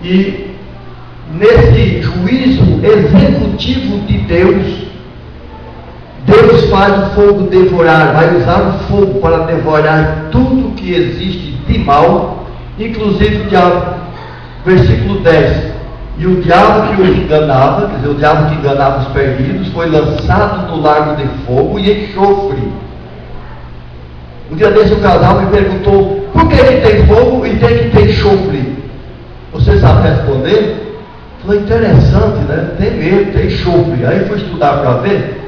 E nesse juízo executivo de Deus, Deus faz o fogo devorar, vai usar o fogo para devorar tudo que existe de mal, inclusive o diabo. Versículo 10: e o diabo que os enganava, quer dizer, o diabo que enganava os perdidos, foi lançado no lago de fogo e enxofre. Um dia desse, um casal me perguntou: por que tem fogo e tem que ter enxofre? Você sabe responder? Falei: interessante, né? Tem medo, tem enxofre. Aí eu fui estudar para ver.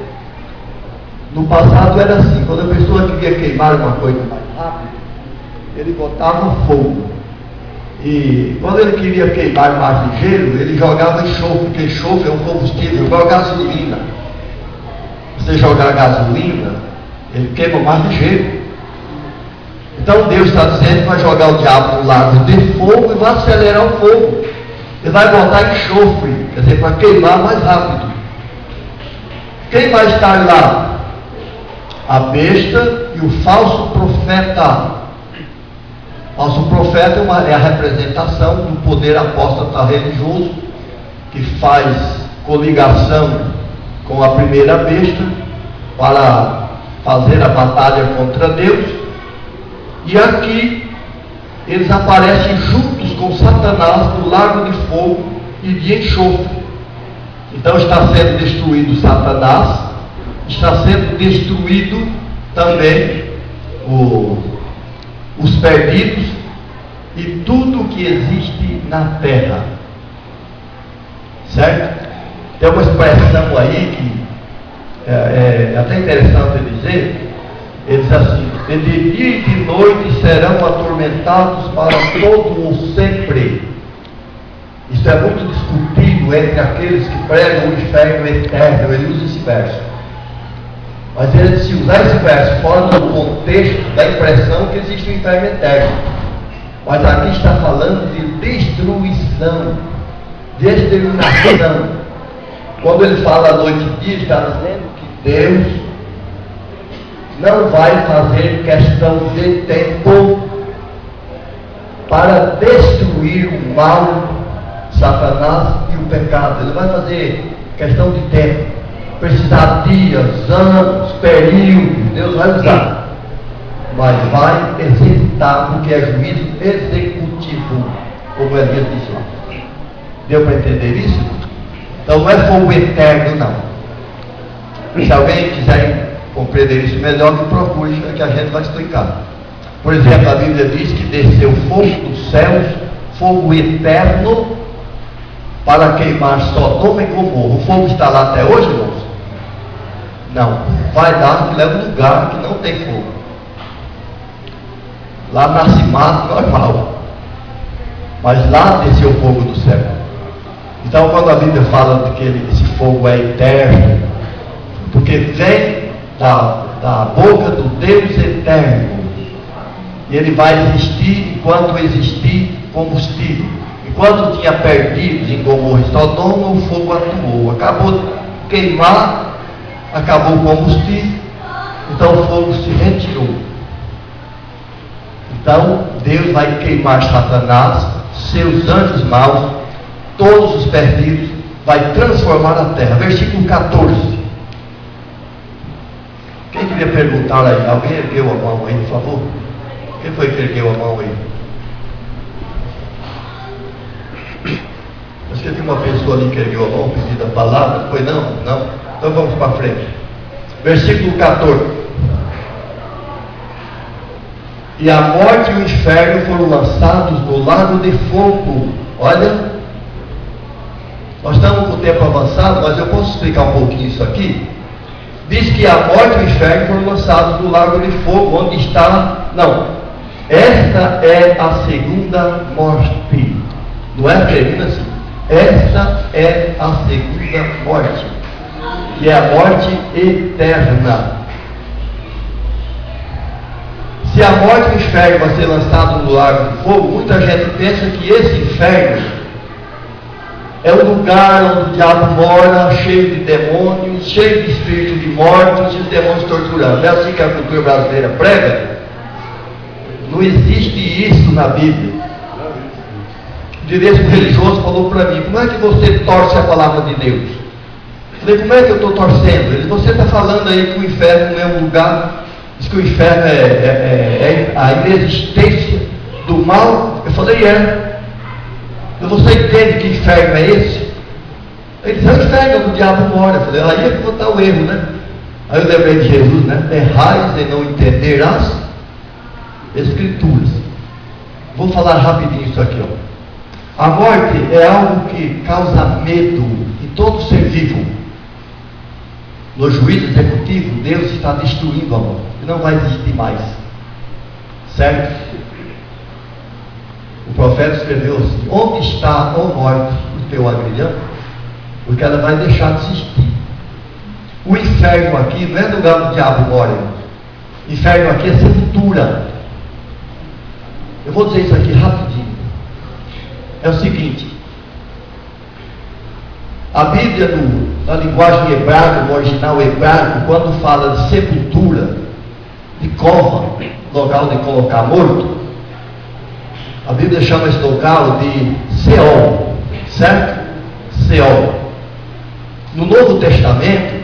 No passado era assim: quando a pessoa queria queimar uma coisa mais rápido, ele botava fogo. E quando ele queria queimar mais ligeiro, ele jogava enxofre, porque enxofre é um combustível, igual gasolina. Você jogar gasolina, ele queima mais ligeiro. Então Deus está dizendo que vai jogar o diabo no lago de fogo e vai acelerar o fogo. Ele vai botar enxofre, quer dizer, para queimar mais rápido. Quem vai estar lá? A besta e o falso profeta. O falso profeta é a representação do poder apóstata religioso, que faz coligação com a primeira besta para fazer a batalha contra Deus. E aqui eles aparecem juntos com Satanás no lago de fogo e de enxofre. Então está sendo destruído Satanás, está sendo destruído também os perdidos e tudo que existe na terra. Certo? Tem uma expressão aí que é até interessante dizer. Ele diz assim: de dia e de noite serão atormentados para todo o sempre. Isso é muito discutido entre aqueles que pregam o inferno eterno. Ele usa esse verso. Mas ele, se usar esse verso fora do contexto, dá a impressão que existe um inferno eterno. Mas aqui está falando de destruição, de exterminação. Quando ele fala noite e dia, está dizendo que Deus não vai fazer questão de tempo para destruir o mal, Satanás e o pecado. Ele vai fazer questão de tempo. Precisar dias, anos, períodos, Deus vai usar. Mas vai executar, porque é juízo executivo, como Elias disse lá. Deu para entender isso? Então não é fogo eterno, não. Se alguém quiser compreender isso melhor, me procure, que a gente vai explicar. Por exemplo, a Bíblia diz que desceu fogo dos céus, fogo eterno, para queimar Sodoma e Gomorra. O fogo está lá até hoje, irmãos? Não. Vai dar que leva um lugar que não tem fogo. Lá nasce mato normal. Mas lá desceu o fogo do céu. Então, quando a Bíblia fala de que esse fogo é eterno, porque vem da boca do Deus eterno, e ele vai existir enquanto existir combustível, Quando tinha perdidos em Gomorra e Sodoma, o fogo atuou. Acabou de queimar, acabou o combustível, então o fogo se retirou. Então Deus vai queimar Satanás, seus anjos maus, todos os perdidos, vai transformar a terra. Versículo 14. Quem queria perguntar aí? Alguém ergueu a mão aí, por favor? Quem foi que ergueu a mão aí? Acho que tem uma pessoa ali que ergueu a mão pedindo a palavra. Foi não? Não? Então vamos para frente. Versículo 14. E a morte e o inferno foram lançados no lago de fogo. Olha, nós estamos com o tempo avançado, mas eu posso explicar um pouquinho isso aqui. Diz que a morte e o inferno foram lançados no lago de fogo, onde está... Não, esta é a segunda morte. Não é? Termina assim. Esta é a segunda morte, que é a morte eterna. Se a morte e o inferno vai ser lançado no lago de fogo, muita gente pensa que esse inferno é o lugar onde o diabo mora, cheio de demônios, cheio de espíritos de mortos e os demônios torturando. É assim que a cultura brasileira prega? Não existe isso na Bíblia. O direito religioso falou para mim: como é que você torce a palavra de Deus? Eu falei: como é que eu estou torcendo? Ele: você está falando aí que o inferno não é um lugar, diz que o inferno é a inexistência do mal. Eu falei: é. Você entende que inferno é esse? Ele disse: é o inferno onde o diabo mora. Eu falei: aí é que botar o erro, né? Aí eu lembrei de Jesus, né? Errais em não entender as Escrituras. Vou falar rapidinho isso aqui, ó. A morte é algo que causa medo em todo ser vivo. No juízo executivo, Deus está destruindo a morte, e não vai existir mais. Certo? O profeta escreveu assim: onde está, ó morte, o teu aguilhão? Porque ela vai deixar de existir. O inferno aqui não é lugar onde o diabo mora, irmãos. O inferno aqui é sepultura. Eu vou dizer isso aqui rapidinho. É o seguinte: a Bíblia, na linguagem hebraica, no original hebraico, quando fala de sepultura, de cova, local de colocar morto, a Bíblia chama esse local de Seol, certo? Seol. No Novo Testamento,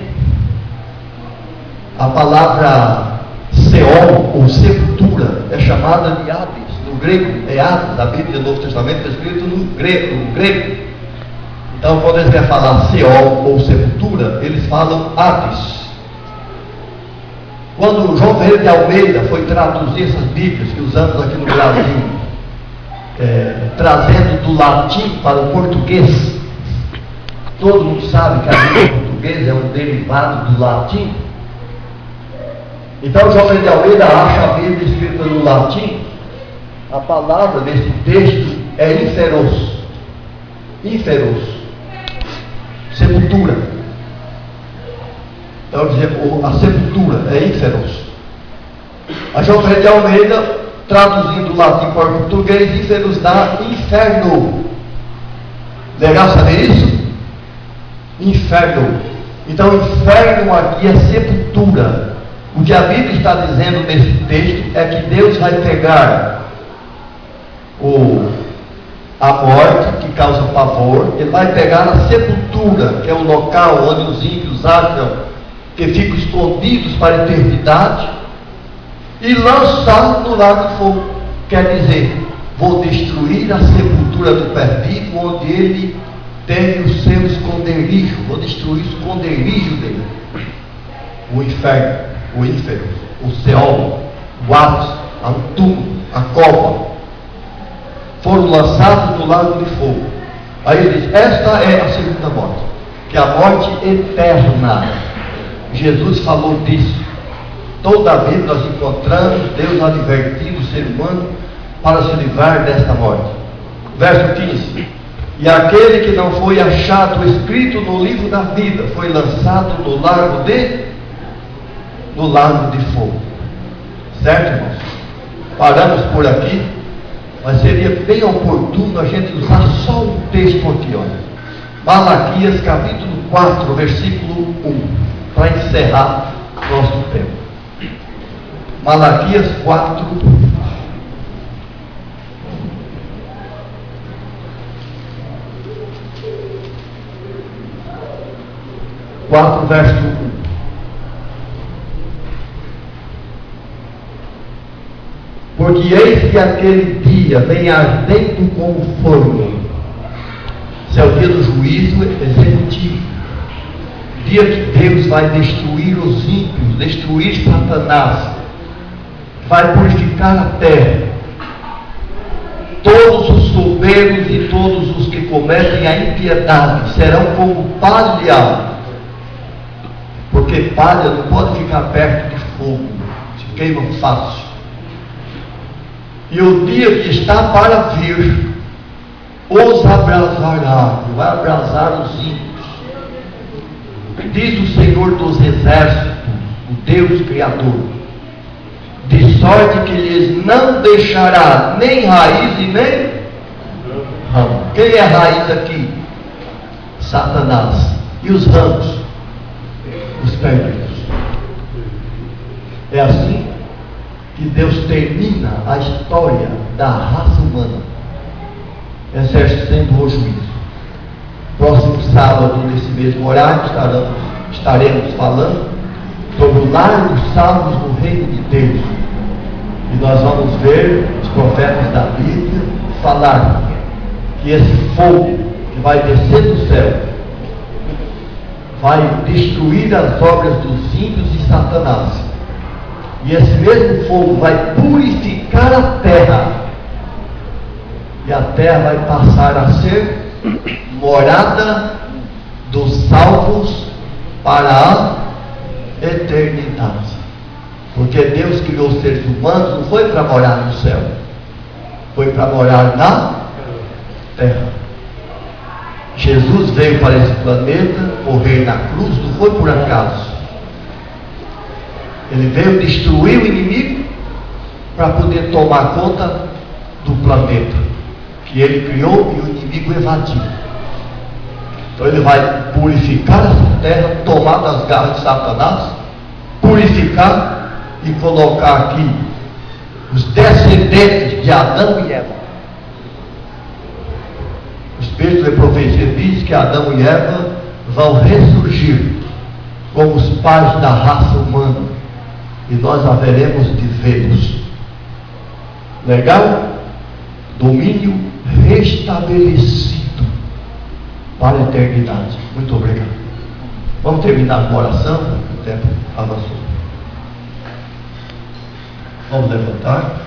a palavra Seol, ou sepultura, é chamada de Hades. No grego é Hades. A Bíblia do Novo Testamento é escrito no grego. Então, quando eles querem falar Seol ou sepultura, eles falam Hades. Quando João Ferreira de Almeida foi traduzir essas Bíblias que usamos aqui no Brasil, trazendo do latim para o português, todo mundo sabe que a língua portuguesa é um derivado do latim. Então João Ferreira de Almeida acha a Bíblia escrita no latim. A palavra desse texto é inferos. Inferos. Sepultura. Então a sepultura é inferos. A João Ferreira de Almeida, traduzindo do latim para o português, inferos dá inferno. Legal saber isso? Inferno. Então inferno aqui é sepultura. O que a Bíblia está dizendo nesse texto é que Deus vai pegar a morte, que causa pavor. Ele vai pegar a sepultura, que é o local onde os ímpios acham que ficam escondidos para a eternidade, e lançar no lago de fogo. Quer dizer, vou destruir a sepultura do perdido, onde ele tem o seu esconderijo. Vou destruir o esconderijo dele. O inferno, o ínfero, o Seol, o Hades, a túmulo, a cova, foram lançados no lago de fogo. Aí ele diz: esta é a segunda morte, que é a morte eterna. Jesus falou disso. Toda a Bíblia nós encontramos Deus advertindo o ser humano para se livrar desta morte. Verso 15: e aquele que não foi achado escrito no livro da vida foi lançado no lago de fogo. Certo, irmãos? Paramos por aqui. mas seria bem oportuno a gente usar só um texto aqui, olha. Malaquias capítulo 4, versículo 1, para encerrar nosso tempo. Malaquias 4, verso 1. Porque eis que aquele dia vem ardendo como forno. Esse é o dia do juízo executivo. Dia que Deus vai destruir os ímpios, destruir Satanás, vai purificar a terra. Todos os soberbos e todos os que cometem a impiedade serão como palha, porque palha não pode ficar perto de fogo, se queima fácil. E o dia que está para vir, os abrasará, vai abrasar os ímpios. Diz o Senhor dos Exércitos, o Deus Criador, de sorte que lhes não deixará nem raiz e nem ramo. Quem é a raiz aqui? Satanás. E os ramos? Os perdidos. É assim que Deus termina a história da raça humana, exercendo o juízo. Próximo sábado, nesse mesmo horário, estaremos falando sobre o lar dos salvos no reino de Deus. E nós vamos ver os profetas da Bíblia falar que esse fogo que vai descer do céu vai destruir as obras dos ímpios e Satanás. E esse mesmo fogo vai purificar a terra. E a terra vai passar a ser morada dos salvos para a eternidade. Porque Deus criou os seres humanos, não foi para morar no céu, foi para morar na terra. Jesus veio para esse planeta, morrer na cruz, não foi por acaso. Ele veio destruir o inimigo para poder tomar conta do planeta que ele criou e o inimigo evadiu. Então ele vai purificar essa terra, tomar das garras de Satanás, purificar e colocar aqui os descendentes de Adão e Eva. O Espírito de profecia diz que Adão e Eva vão ressurgir como os pais da raça humana, e nós haveremos de vê-los. Legal? Domínio restabelecido para a eternidade. Muito obrigado. Vamos terminar com a oração, o tempo avançou. Vamos levantar.